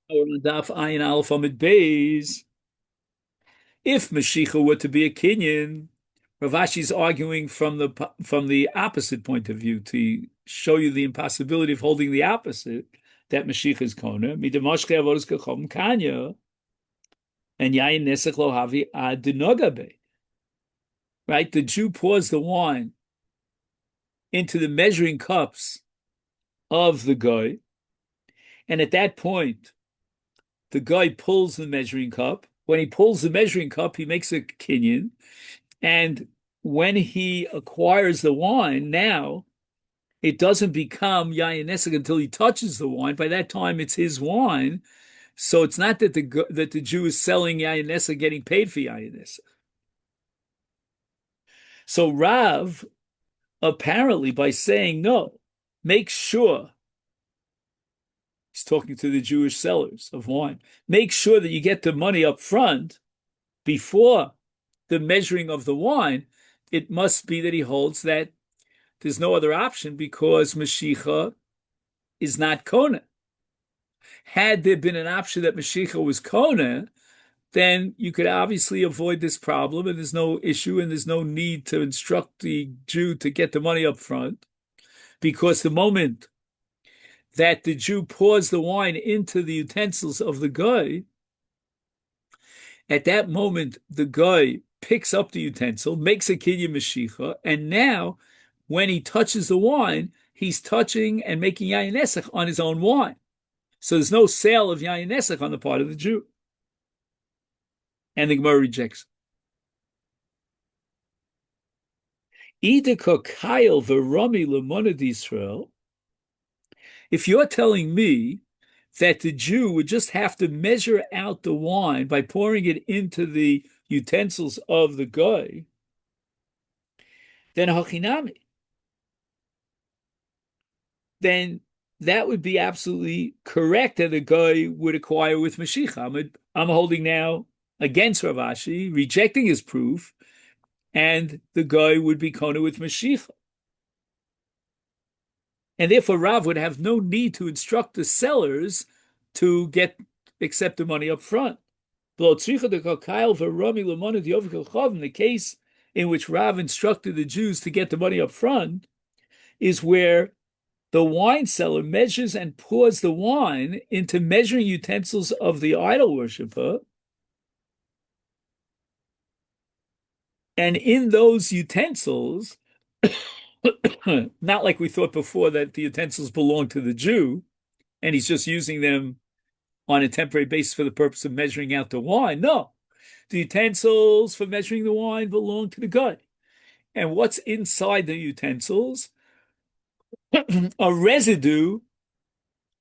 Or Daf Ayin Aleph Amid Beis. If Mashiach were to be a Kinyan, Rav Ashi's arguing from the opposite point of view to show you the impossibility of holding the opposite, that Mashiach is Kona. Midamashke Avodas Kachom Kanya and Yain Nesach Lo Havi Ad Denogabe. Right? The Jew pours the wine into the measuring cups of the guy, and at that point, the guy pulls the measuring cup. When he pulls the measuring cup, he makes a kinyan. And when he acquires the wine, now it doesn't become yayin nesek until he touches the wine. By that time, it's his wine. So it's not that the Jew is selling yayin nesek, getting paid for yayin nesek. So Rav, apparently, by saying no, make sure he's talking to the Jewish sellers of wine. Make sure that you get the money up front before the measuring of the wine. It must be that he holds that there's no other option because Mashiach is not Kona. Had there been an option that Mashiach was Kona, then you could obviously avoid this problem and there's no issue and there's no need to instruct the Jew to get the money up front, because the moment that the Jew pours the wine into the utensils of the guy, at that moment the guy picks up the utensil, makes a kinyan Mashiach, and now when he touches the wine, he's touching and making yayin nesach on his own wine. So there's no sale of yayin nesach on the part of the Jew. And the Gemara rejects. If you're telling me that the Jew would just have to measure out the wine by pouring it into the utensils of the guy, then hachinami, then that would be absolutely correct that the guy would acquire with Mashiach. I'm holding now against Rav Ashi, rejecting his proof, and the guy would be Kona with Mashiach. And therefore Rav would have no need to instruct the sellers to accept the money up front. In the case in which Rav instructed the Jews to get the money up front is where the wine seller measures and pours the wine into measuring utensils of the idol worshiper. And in those utensils, not like we thought before that the utensils belong to the Jew and he's just using them on a temporary basis for the purpose of measuring out the wine. No, the utensils for measuring the wine belong to the guy. And what's inside the utensils? A residue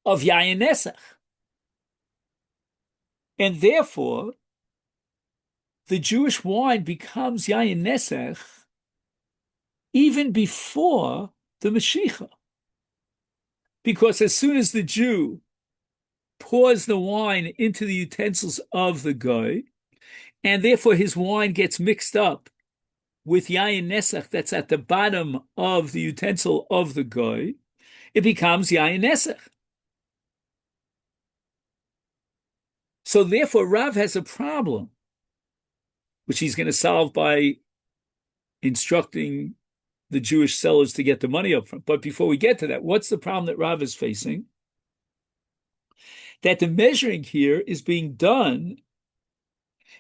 of yayin nesach. And therefore, the Jewish wine becomes yayin nesach even before the Mashiach. Because as soon as the Jew pours the wine into the utensils of the guy, and therefore his wine gets mixed up with yayin nesach that's at the bottom of the utensil of the guy, it becomes yayin nesach. So therefore Rav has a problem, which he's going to solve by instructing the Jewish sellers to get the money up front. But before we get to that, what's the problem that Rav is facing? That the measuring here is being done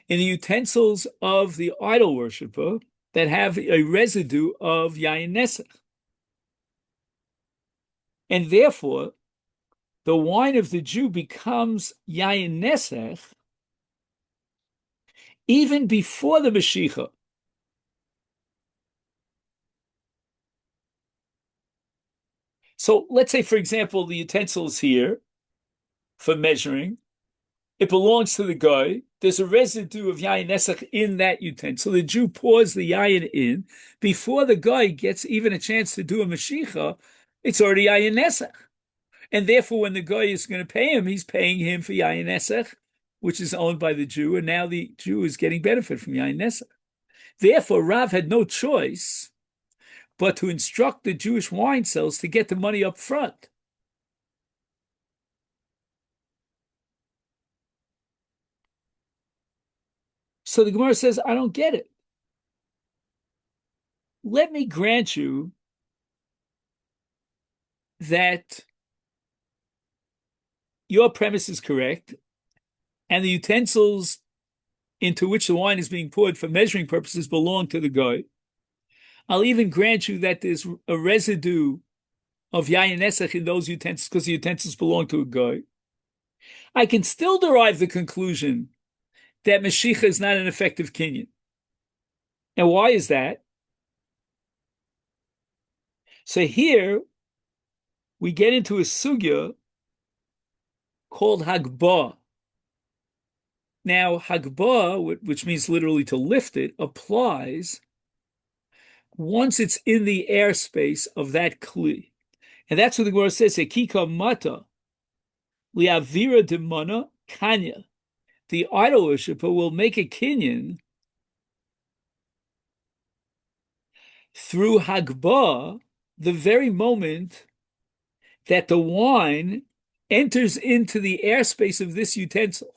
in the utensils of the idol worshiper that have a residue of yayin nesach. And therefore, the wine of the Jew becomes yayin nesach even before the Mashiach. So let's say, for example, the utensils here for measuring, it belongs to the guy. There's a residue of yayin nesach in that utensil. The Jew pours the yayin in. Before the guy gets even a chance to do a Mashiach, it's already yayin nesach. And therefore, when the guy is going to pay him, he's paying him for yayin nesach, which is owned by the Jew, and now the Jew is getting benefit from yayin nesach. Therefore, Rav had no choice but to instruct the Jewish wine sellers to get the money up front. So the Gemara says, I don't get it. Let me grant you that your premise is correct, and the utensils into which the wine is being poured for measuring purposes belong to the guy. I'll even grant you that there's a residue of yayin nesach in those utensils because the utensils belong to a guy. I can still derive the conclusion that Mashiach is not an effective kinyan. And why is that? So here we get into a sugya called Hagbah. Now, Hagbah, which means literally to lift it, applies once it's in the airspace of that kli. And that's what the Gemara says, Ekika mata liavira demana kanya. The idol worshiper will make a kinyan through Hagbah the very moment that the wine enters into the airspace of this utensil.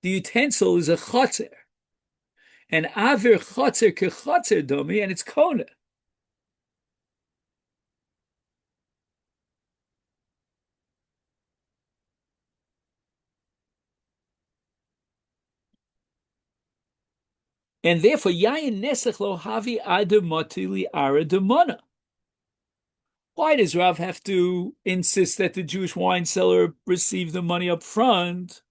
The utensil is a chotzer, and avir chotzer kechotzer domi, and it's kona. And therefore, yayin nesach lo havi adamotili ara demona. Why does Rav have to insist that the Jewish wine seller receive the money up front?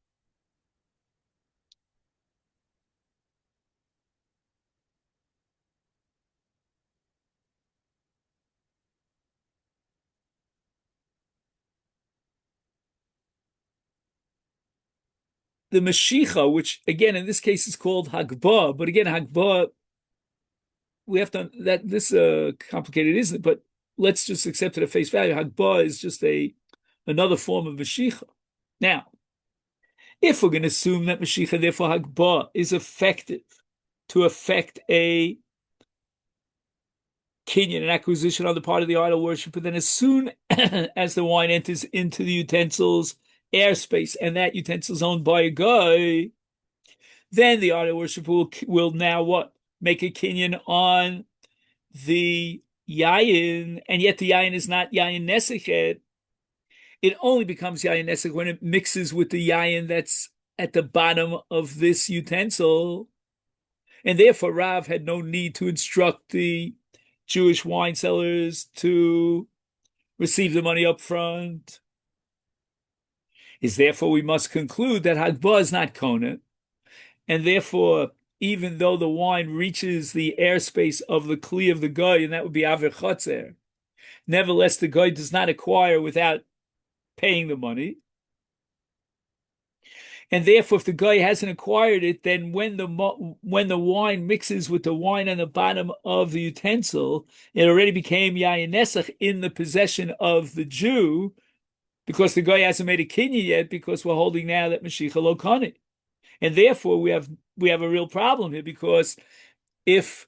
The Mashicha, which again in this case is called Hagbah, but again Hagbah, we have to that this complicated, isn't it? But let's just accept it at face value. Hagbah is just another form of Mashicha. Now, if we're going to assume that Mashicha, therefore Hagbah, is effective to affect a kinyan, an acquisition on the part of the idol worshiper, then as soon as the wine enters into the utensil's airspace and that utensil is owned by a guy, then the idol worshiper will now what? Make a kinyan on the yayin, and yet the yayin is not yayin nesechet. It only becomes yayin nesek when it mixes with the yayin that's at the bottom of this utensil. And therefore Rav had no need to instruct the Jewish wine sellers to receive the money up front. Is therefore we must conclude that Hagbah is not Kona, and therefore even though the wine reaches the airspace of the Kli of the Goy, and that would be Aver Chotzer, nevertheless the Goy does not acquire without paying the money. And therefore, if the guy hasn't acquired it, then when the wine mixes with the wine on the bottom of the utensil, it already became yayin nesach in the possession of the Jew, because the guy hasn't made a kinyan yet, because we're holding now that Mashiach lo kani. And therefore, we have a real problem here, because if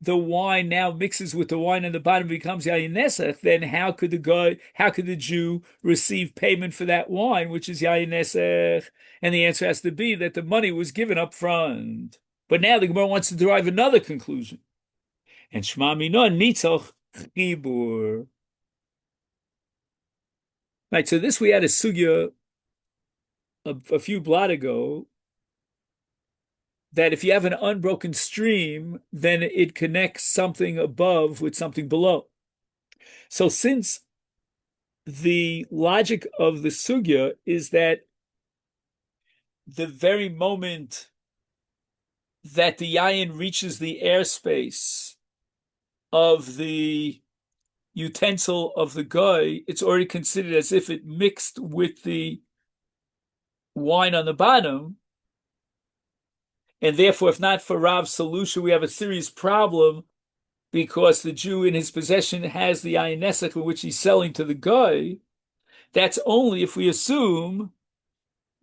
the wine now mixes with the wine on the bottom, becomes yayin nesach, then how could the Jew receive payment for that wine, which is yayin nesach? And the answer has to be that the money was given up front. But now the Gemara wants to derive another conclusion. And Shema Minon Nitzoch Chibur. Right, so this we had a sugya a few blot ago, that if you have an unbroken stream, then it connects something above with something below. So since the logic of the sugya is that the very moment that the yayin reaches the airspace of the utensil of the guy, it's already considered as if it mixed with the wine on the bottom. And therefore, if not for Rav's solution, we have a serious problem, because the Jew in his possession has the yayin nesach, which he's selling to the guy. That's only if we assume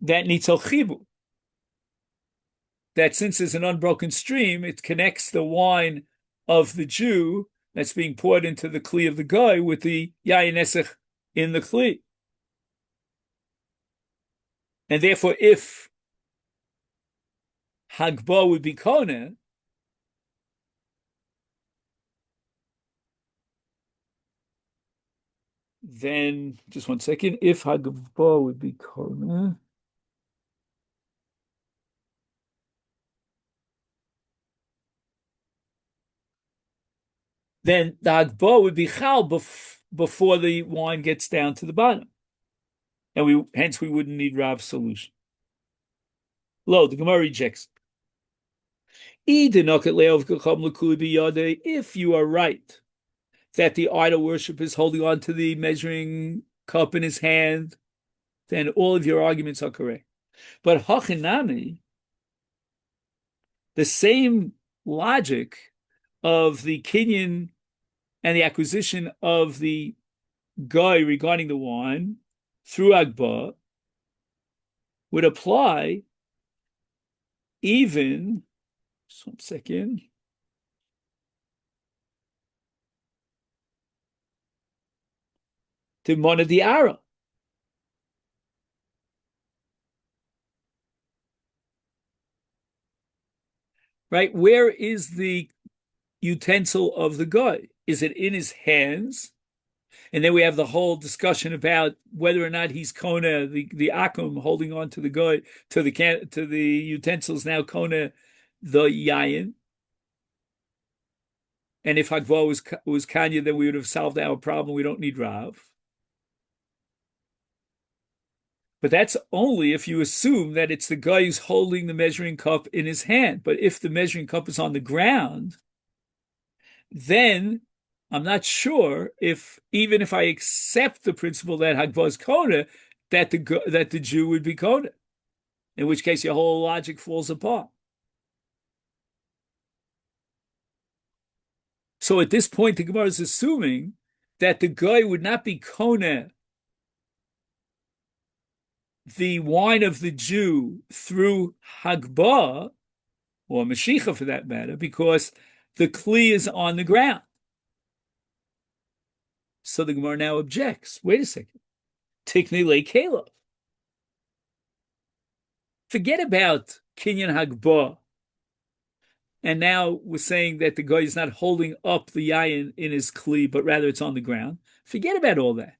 that nitzal chibu, that since there's an unbroken stream, it connects the wine of the Jew that's being poured into the kli of the guy with the yayin nesach in the kli. And therefore, if Hagba would be Kona, then just 1 second. If Hagba would be Kona, then the Hagba would be Chal before the wine gets down to the bottom. And we wouldn't need Rav's solution. Lo, the Gemara rejects. If you are right that the idol worship is holding on to the measuring cup in his hand, then all of your arguments are correct. But Hachinami, the same logic of the Kinyan and the acquisition of the guy regarding the wine through Agba would apply even, just 1 second, to Mona Diara. Right? Where is the utensil of the guy? Is it in his hands? And then we have the whole discussion about whether or not he's Kona, the akum holding on to the guy, to the utensils now Kona, the yayin. And if Hagva was Kanya, then we would have solved our problem. We don't need Rav. But that's only if you assume that it's the guy who's holding the measuring cup in his hand. But if the measuring cup is on the ground, then I'm not sure if, even if I accept the principle that Hagva is Kona, that the Jew would be Kona, in which case your whole logic falls apart. So at this point, the Gemara is assuming that the guy would not be Kona the wine of the Jew through Hagba, or Mashiach for that matter, because the Kli is on the ground. So the Gemara now objects. Wait a second. Tikni le Caleb. Forget about Kinyan Hagba. And now we're saying that the guy is not holding up the yayin in his Kli, but rather it's on the ground. Forget about all that.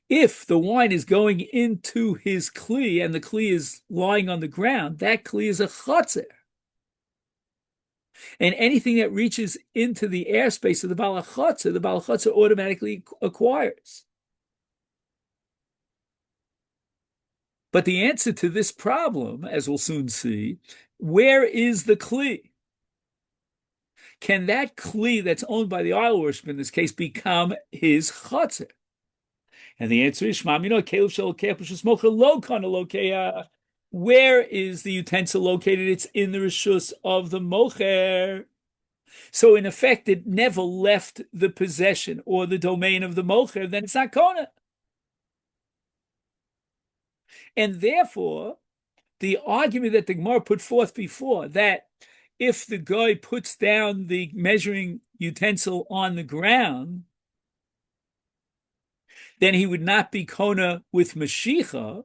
If the wine is going into his Kli and the Kli is lying on the ground, that Kli is a chotzer. And anything that reaches into the airspace of the balachotzer automatically acquires. But the answer to this problem, as we'll soon see, where is the Kli? Can that Kli that's owned by the idol worship in this case become his chotzer? And the answer is where is the utensil located? It's in the rishus of the mocher. So in effect, it never left the possession or the domain of the mocher. Then it's not kona. And therefore, the argument that the Gemara put forth before, that if the guy puts down the measuring utensil on the ground, then he would not be Kona with Mashiach,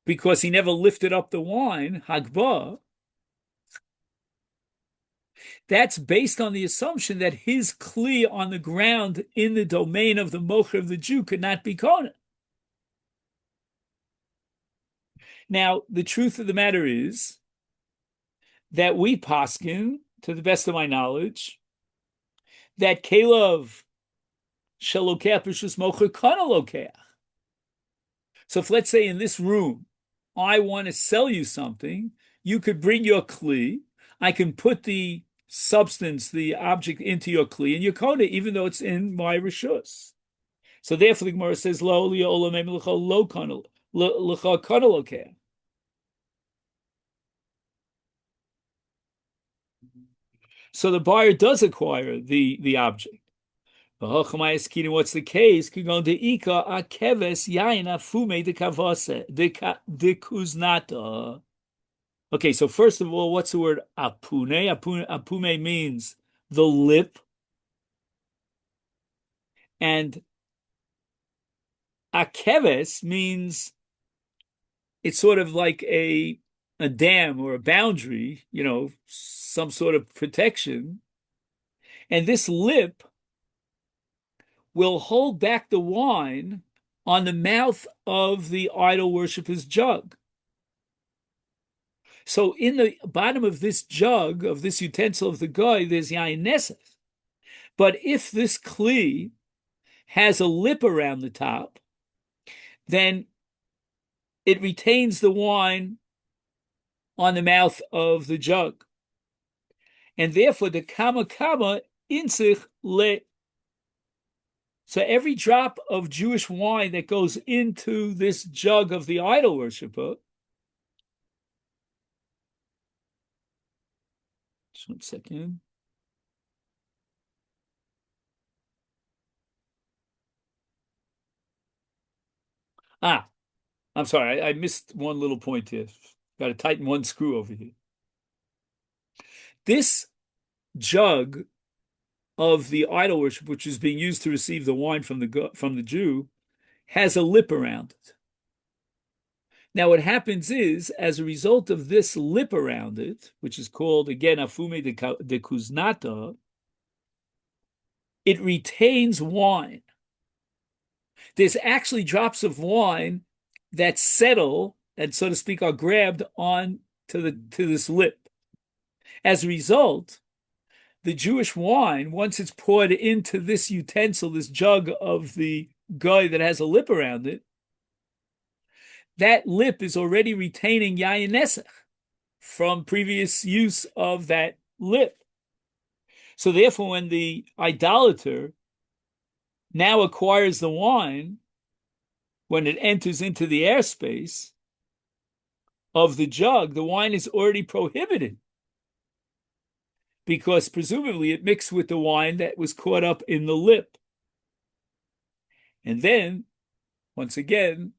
because he never lifted up the wine, Hagba. That's based on the assumption that his Kli on the ground in the domain of the mocher of the Jew could not be Kona. Now, the truth of the matter is that we paskin, to the best of my knowledge, that Caleb Shalokeh Pishus Mocher Kana Lokeh. So if, let's say, in this room, I want to sell you something, you could bring your Kli, I can put the substance, the object, into your Kli, and your Kona, even though it's in my Rishus. So therefore the Gemara says, Lo liya olamem l'cha lo kana l'cha kana lokeh. So the buyer does acquire the object. What's the case? Okay, so first of all, what's the word apune? Apume means the lip, and akeves means it's sort of like a a dam or a boundary, some sort of protection, and this lip will hold back the wine on the mouth of the idol worshiper's jug. So in the bottom of this jug, of this utensil of the guy, there's yayin nesach. But if this kli has a lip around the top, then it retains the wine on the mouth of the jug. And therefore, the kama kama insich le. So every drop of Jewish wine that goes into this jug of the idol worshiper, just 1 second. I'm sorry, I missed one little point here. Got to tighten one screw over here. This jug of the idol worship, which is being used to receive the wine from the Jew, has a lip around it. Now, what happens is, as a result of this lip around it, which is called, again, afume de kuznata, it retains wine. There's actually drops of wine that settle and, so to speak, are grabbed on to this lip. As a result, the Jewish wine, once it's poured into this utensil, this jug of the guy that has a lip around it, that lip is already retaining yayin nesach from previous use of that lip. So therefore, when the idolater now acquires the wine, when it enters into the airspace of the jug, the wine is already prohibited, because presumably it mixed with the wine that was caught up in the lip. And then, once again,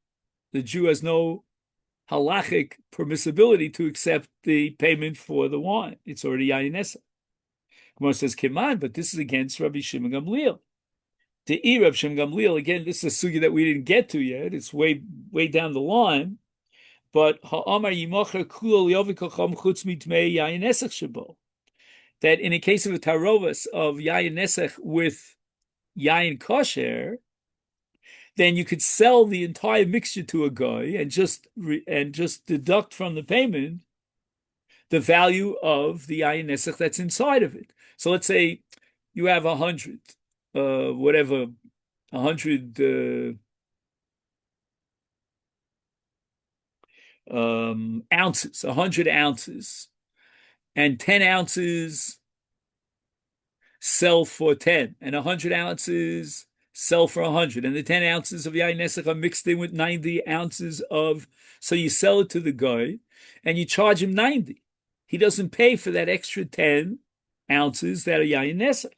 the Jew has no halachic permissibility to accept the payment for the wine. It's already yayin nesach. Gemara says, Keman, but this is against Rabbi Shimon Gamliel. The Rabbi Shimon Gamliel, again, this is a sugi that we didn't get to yet. It's way down the line. But ha'amar yimocher kul yovikacham chutz mitmei yayin nesach shebo. That in a case of a tarovas of yayin nesach with yayin kosher, then you could sell the entire mixture to a guy and just deduct from the payment the value of the yayin nesach that's inside of it. So let's say you have 100, 100 ounces, 100 ounces, and 10 ounces sell for 10, and 100 ounces sell for 100, and the 10 ounces of yayin nesach are mixed in with 90 ounces of, so you sell it to the guy, and you charge him 90. He doesn't pay for that extra 10 ounces that are yayin nesach.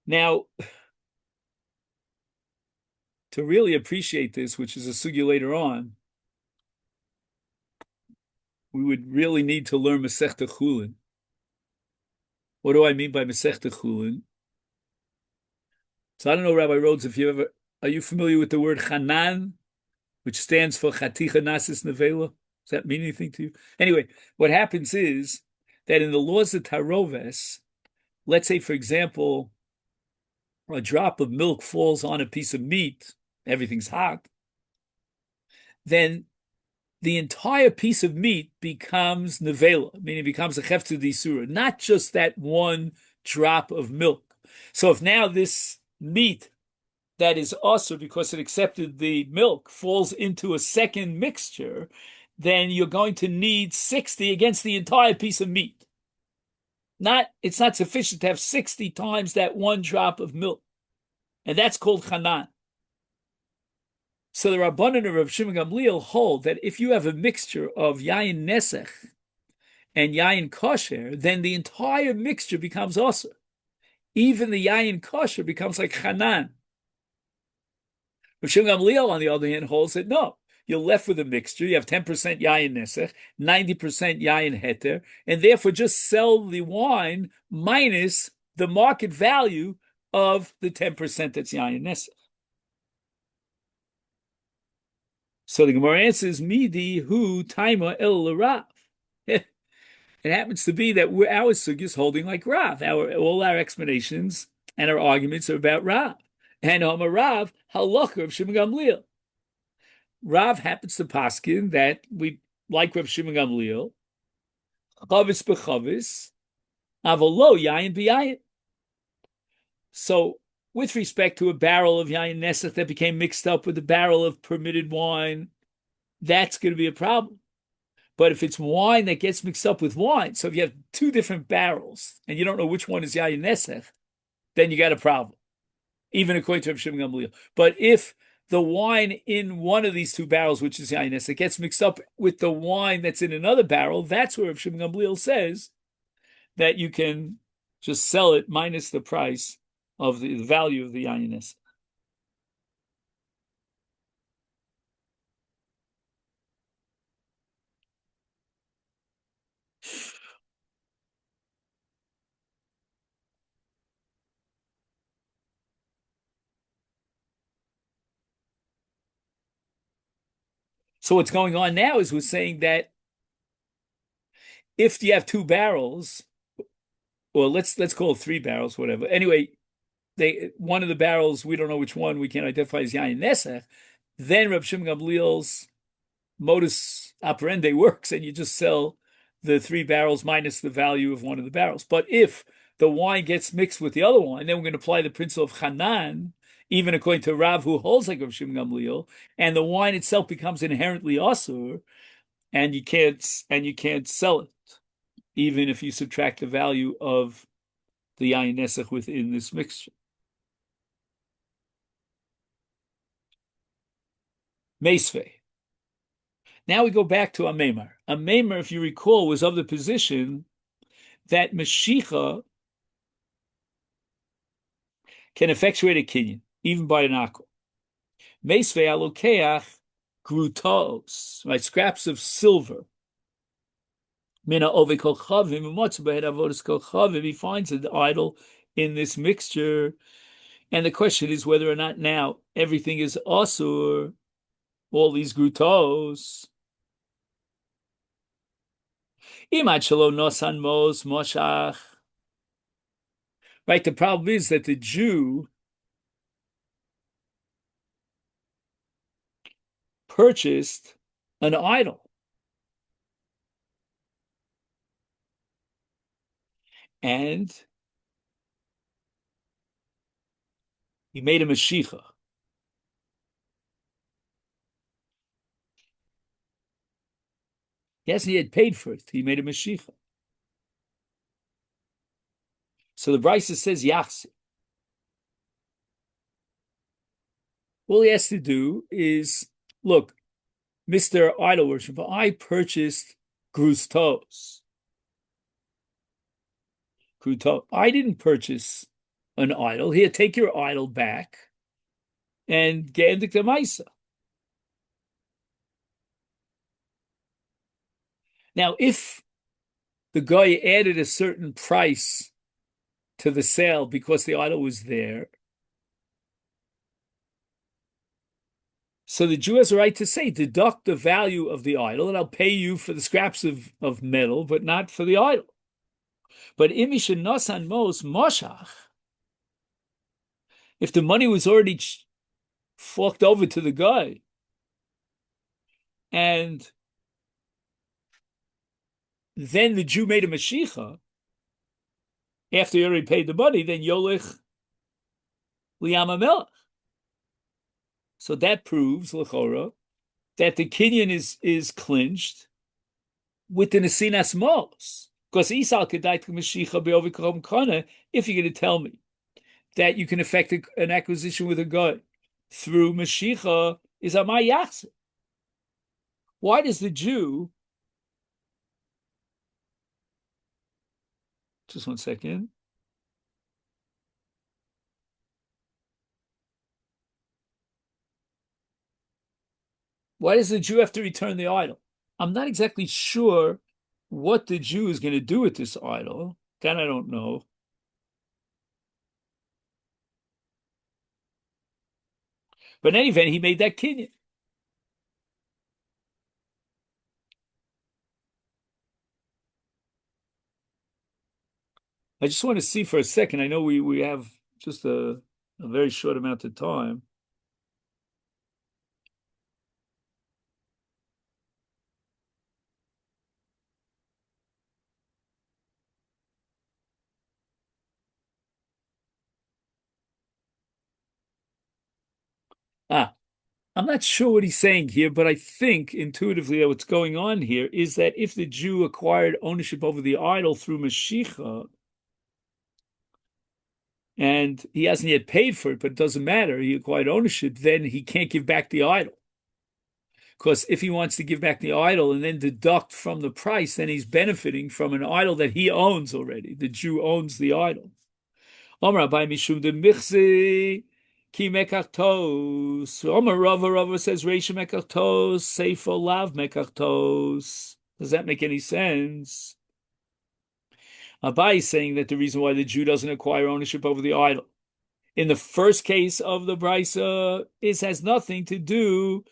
Now, to really appreciate this, which is a sugya later on, we would really need to learn Masechta Chulin. What do I mean by Masechta Chulin? So I don't know, Rabbi Rhodes, are you familiar with the word Chanan, which stands for Chaticha Nasis Nevela? Does that mean anything to you? Anyway, what happens is that in the laws of Taroves, let's say, for example, a drop of milk falls on a piece of meat, everything's hot, then the entire piece of meat becomes nevela, meaning it becomes a chefetz d'isura, not just that one drop of milk. So if now this meat that is also because it accepted the milk falls into a second mixture, then you're going to need 60 against the entire piece of meat. It's not sufficient to have 60 times that one drop of milk. And that's called chanan. So the Rabbanan of Rav Shimon Gamliel hold that if you have a mixture of yayin nesach and yayin kosher, then the entire mixture becomes osur. Even the yayin kosher becomes like chanan. Rav Shimon Gamliel, on the other hand, holds that no, you're left with a mixture. You have 10% yayin nesach, 90% yayin heter, and therefore just sell the wine minus the market value of the 10% that's Yayin Nesach. So the Gemara answers, Midi hu taima el Rav. It happens to be that our sugya is holding like Rav. All our explanations and our arguments are about Rav. And Rav, halacha of Shimon Gamliel. Rav happens to paskin that we like Rav Shimon Gamliel, chavis b'chavis, avolo yayin b'yayin. So, with respect to a barrel of yayin nesach that became mixed up with a barrel of permitted wine, that's going to be a problem. But if it's wine that gets mixed up with wine, so if you have two different barrels and you don't know which one is yayin nesach, then you got a problem, even according to Rav Shimon Gamliel. But if the wine in one of these two barrels, which is yayin nesach, gets mixed up with the wine that's in another barrel, that's where Rav Shimon Gamliel says that you can just sell it minus the price of the value of the yayin nesach. So what's going on now is we're saying that if you have two barrels, or let's call it three barrels, whatever. Anyway, one of the barrels, we don't know which one we can identify as yayin nesach. Then Reb Shimon Gamliel's modus operandi works, and you just sell the three barrels minus the value of one of the barrels. But if the wine gets mixed with the other wine, then we're going to apply the principle of Hanan, even according to Rav, who holds like Reb Shimon Gamliel, and the wine itself becomes inherently asur, and you can't sell it, even if you subtract the value of the yayin nesach within this mixture. Meisvei. Now we go back to a Meimer. A Meimer, if you recall, was of the position that Mashicha can effectuate a kinyan, even by an akol. Meisvei alokeach grutos, right? Scraps of silver. Mina ove kol chavim, u'motzabehed avodas kol chavim. He finds an idol in this mixture. And the question is whether or not now everything is asur, all these grutos. Imad shelo nosan mos moshach. Right, the problem is that the Jew purchased an idol. And he made a Mashicha. Yes, he had paid for it. He made a Mashicha. So the Brisa says Yachsi. All he has to do is, look, Mr. Idol Worshiper, I purchased Grustos. Gruto. I didn't purchase an idol. Here, take your idol back and get into the Maisa. Now, if the guy added a certain price to the sale because the idol was there, so the Jew has a right to say, deduct the value of the idol, and I'll pay you for the scraps of metal, but not for the idol. But imisha nosan mos moshach, if the money was already forked over to the guy, and then the Jew made a Mashicha, after he already paid the money, then Yolich Liyam HaMelech. So that proves, L'chora, that the Kinyan is clinched with the Nesinas Mos. Because Isal Kedait Mashicha Be'ovikom Kana, if you're going to tell me that you can effect an acquisition with a guy through Mashicha, is Amay Yachse. Why does the Jew, just 1 second, why does the Jew have to return the idol? I'm not exactly sure what the Jew is going to do with this idol. That I don't know. But in any event, he made that kinyan. I just want to see for a second. I know we have just a very short amount of time. Ah, I'm not sure what he's saying here, but I think intuitively that what's going on here is that if the Jew acquired ownership over the idol through Mashiach, and he hasn't yet paid for it, but it doesn't matter, he acquired ownership, then he can't give back the idol. Because if he wants to give back the idol and then deduct from the price, then he's benefiting from an idol that he owns already. The Jew owns the idol. Omar by Mishum de Michsi, Ki Mekachtos. Omar Rava says Reisha Mekachtos, Seifo Lav Mekachtos. Does that make any sense? Abai is saying that the reason why the Jew doesn't acquire ownership over the idol in the first case of the Brisa has nothing to do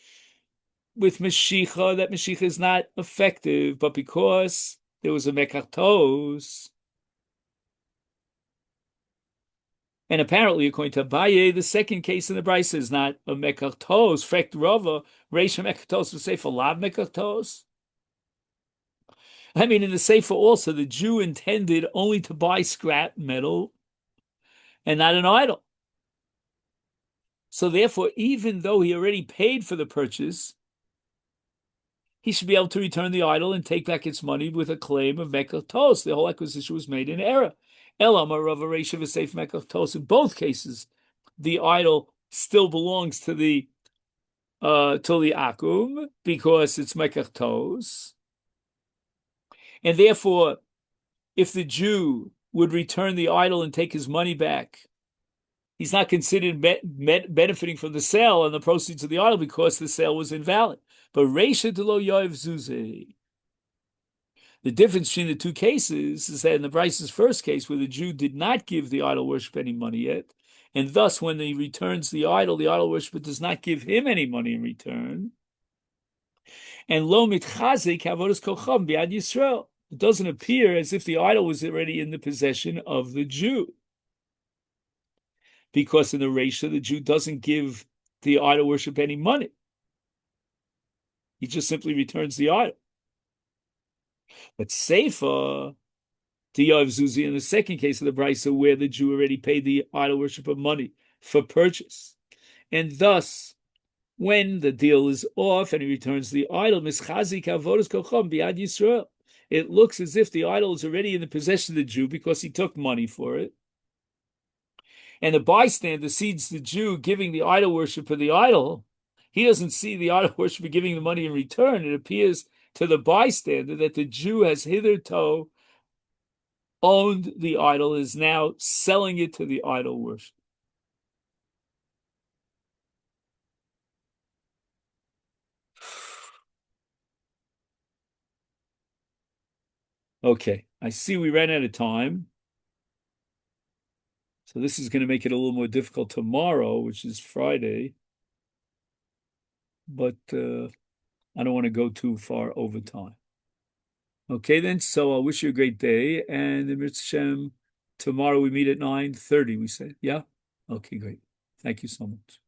with Mashiach, that Mashiach is not effective, but because there was a Mekachtos, and apparently, according to Abaye, the second case in the Brisa is not a Mekachtos, Frekt Rava, Reisha Mekachtos, would say for Lav Mekachtos. I mean, in the Sefer also, the Jew intended only to buy scrap metal and not an idol. So therefore, even though he already paid for the purchase, he should be able to return the idol and take back its money with a claim of Mekachtos. The whole acquisition was made in error. Elam or Rav Reisha v'Seif Mekachtos. In both cases, the idol still belongs to the akum because it's Mekachtos. And therefore, if the Jew would return the idol and take his money back, he's not considered benefiting from the sale and the proceeds of the idol because the sale was invalid. But Reisha de lo yoiv zuzeh. The difference between the two cases is that in the Bryce's first case, where the Jew did not give the idol worship any money yet, and thus when he returns the idol worshiper does not give him any money in return. And lo mitchazik avodas kocham biad Yisrael. It doesn't appear as if the idol was already in the possession of the Jew, because in the Reisha, the Jew doesn't give the idol worship any money. He just simply returns the idol. But Seifa, Diyav Zuzi, in the second case of the Brisa, where the Jew already paid the idol worshiper money for purchase. And thus, when the deal is off and he returns the idol, Mischazik Avodas Kocham Biad Yisrael, it looks as if the idol is already in the possession of the Jew because he took money for it. And the bystander sees the Jew giving the idol worshiper the idol. He doesn't see the idol worshiper giving the money in return. It appears to the bystander that the Jew has hitherto owned the idol, is now selling it to the idol worship. Okay, I see we ran out of time. So this is going to make it a little more difficult tomorrow, which is Friday. But I don't want to go too far over time. Okay, then. So I wish you a great day. And in Mitzvah, tomorrow we meet at 9:30, we say. Yeah? Okay, great. Thank you so much.